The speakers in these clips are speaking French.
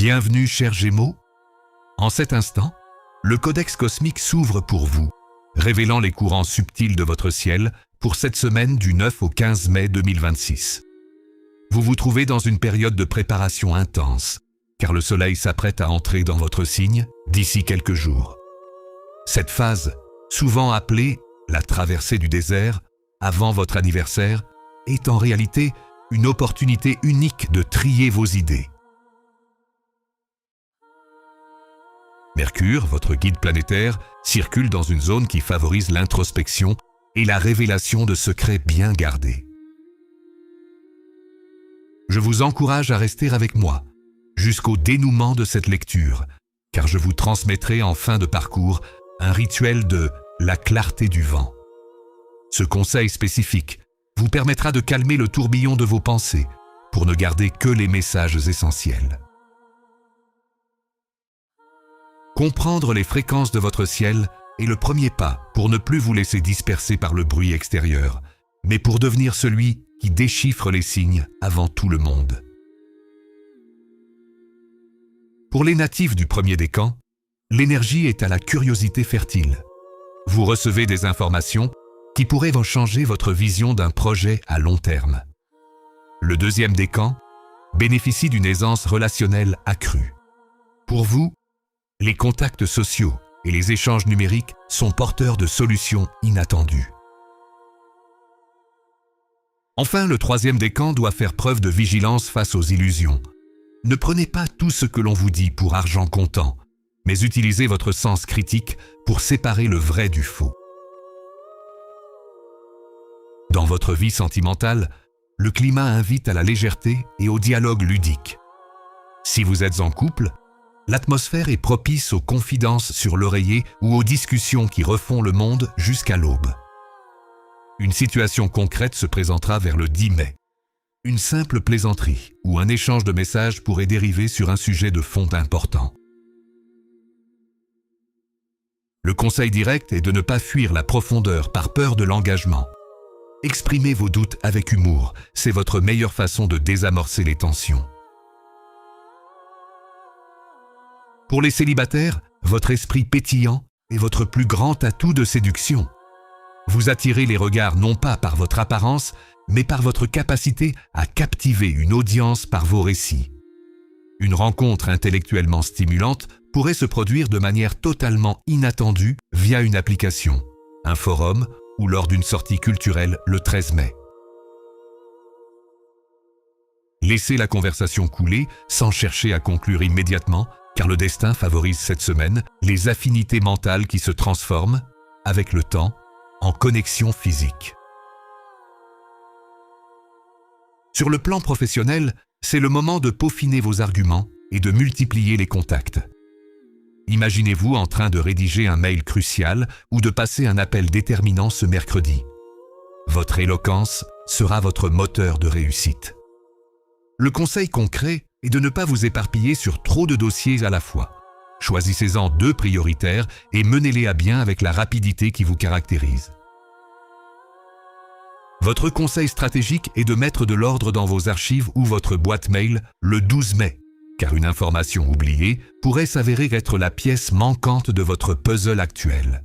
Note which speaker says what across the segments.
Speaker 1: Bienvenue, chers Gémeaux. En cet instant, le Codex cosmique s'ouvre pour vous, révélant les courants subtils de votre ciel pour cette semaine du 9 au 15 mai 2026. Vous vous trouvez dans une période de préparation intense, car le Soleil s'apprête à entrer dans votre signe d'ici quelques jours. Cette phase, souvent appelée la traversée du désert, avant votre anniversaire, est en réalité une opportunité unique de trier vos idées. Mercure, votre guide planétaire, circule dans une zone qui favorise l'introspection et la révélation de secrets bien gardés. Je vous encourage à rester avec moi jusqu'au dénouement de cette lecture, car je vous transmettrai en fin de parcours un rituel de la clarté du vent. Ce conseil spécifique vous permettra de calmer le tourbillon de vos pensées pour ne garder que les messages essentiels. Comprendre les fréquences de votre ciel est le premier pas pour ne plus vous laisser disperser par le bruit extérieur, mais pour devenir celui qui déchiffre les signes avant tout le monde. Pour les natifs du premier décan, l'énergie est à la curiosité fertile. Vous recevez des informations qui pourraient vous changer votre vision d'un projet à long terme. Le deuxième décan bénéficie d'une aisance relationnelle accrue. Pour vous, les contacts sociaux et les échanges numériques sont porteurs de solutions inattendues. Enfin, le troisième décan doit faire preuve de vigilance face aux illusions. Ne prenez pas tout ce que l'on vous dit pour argent comptant, mais utilisez votre sens critique pour séparer le vrai du faux. Dans votre vie sentimentale, le climat invite à la légèreté et au dialogue ludique. Si vous êtes en couple, l'atmosphère est propice aux confidences sur l'oreiller ou aux discussions qui refont le monde jusqu'à l'aube. Une situation concrète se présentera vers le 10 mai. Une simple plaisanterie ou un échange de messages pourrait dériver sur un sujet de fond important. Le conseil direct est de ne pas fuir la profondeur par peur de l'engagement. Exprimez vos doutes avec humour, c'est votre meilleure façon de désamorcer les tensions. Pour les célibataires, votre esprit pétillant est votre plus grand atout de séduction. Vous attirez les regards non pas par votre apparence, mais par votre capacité à captiver une audience par vos récits. Une rencontre intellectuellement stimulante pourrait se produire de manière totalement inattendue via une application, un forum ou lors d'une sortie culturelle le 13 mai. Laissez la conversation couler sans chercher à conclure immédiatement, car le destin favorise cette semaine les affinités mentales qui se transforment, avec le temps, en connexion physique. Sur le plan professionnel, c'est le moment de peaufiner vos arguments et de multiplier les contacts. Imaginez-vous en train de rédiger un mail crucial ou de passer un appel déterminant ce mercredi. Votre éloquence sera votre moteur de réussite. Le conseil concret est de ne pas vous éparpiller sur trop de dossiers à la fois. Choisissez-en 2 prioritaires et menez-les à bien avec la rapidité qui vous caractérise. Votre conseil stratégique est de mettre de l'ordre dans vos archives ou votre boîte mail le 12 mai, car une information oubliée pourrait s'avérer être la pièce manquante de votre puzzle actuel.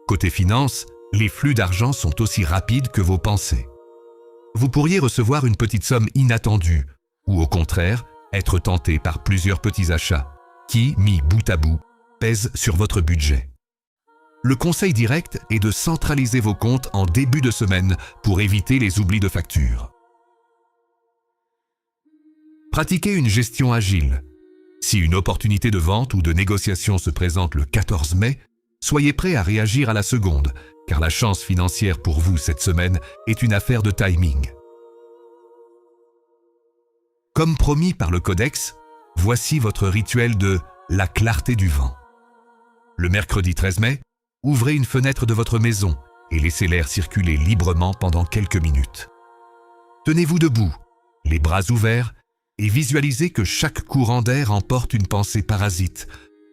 Speaker 1: Côté finance, les flux d'argent sont aussi rapides que vos pensées. Vous pourriez recevoir une petite somme inattendue, ou au contraire, être tenté par plusieurs petits achats, qui, mis bout à bout, pèsent sur votre budget. Le conseil direct est de centraliser vos comptes en début de semaine pour éviter les oublis de factures. Pratiquez une gestion agile. Si une opportunité de vente ou de négociation se présente le 14 mai, soyez prêt à réagir à la seconde, car la chance financière pour vous cette semaine est une affaire de timing. Comme promis par le Codex, voici votre rituel de la clarté du vent. Le mercredi 13 mai, ouvrez une fenêtre de votre maison et laissez l'air circuler librement pendant quelques minutes. Tenez-vous debout, les bras ouverts, et visualisez que chaque courant d'air emporte une pensée parasite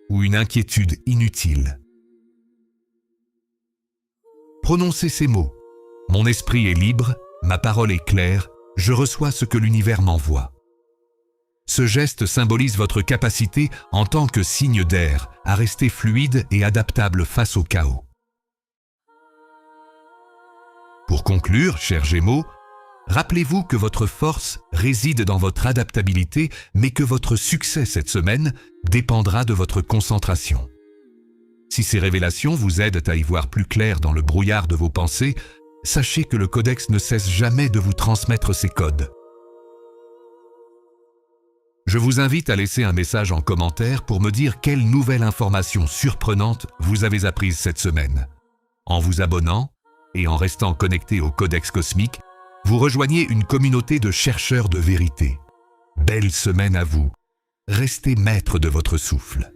Speaker 1: ou une inquiétude inutile. Prononcez ces mots. Mon esprit est libre, ma parole est claire, je reçois ce que l'univers m'envoie. Ce geste symbolise votre capacité en tant que signe d'air à rester fluide et adaptable face au chaos. Pour conclure, chers Gémeaux, rappelez-vous que votre force réside dans votre adaptabilité, mais que votre succès cette semaine dépendra de votre concentration. Si ces révélations vous aident à y voir plus clair dans le brouillard de vos pensées, sachez que le Codex ne cesse jamais de vous transmettre ses codes. Je vous invite à laisser un message en commentaire pour me dire quelle nouvelle information surprenante vous avez apprise cette semaine. En vous abonnant et en restant connecté au Codex Cosmique, vous rejoignez une communauté de chercheurs de vérité. Belle semaine à vous. Restez maître de votre souffle.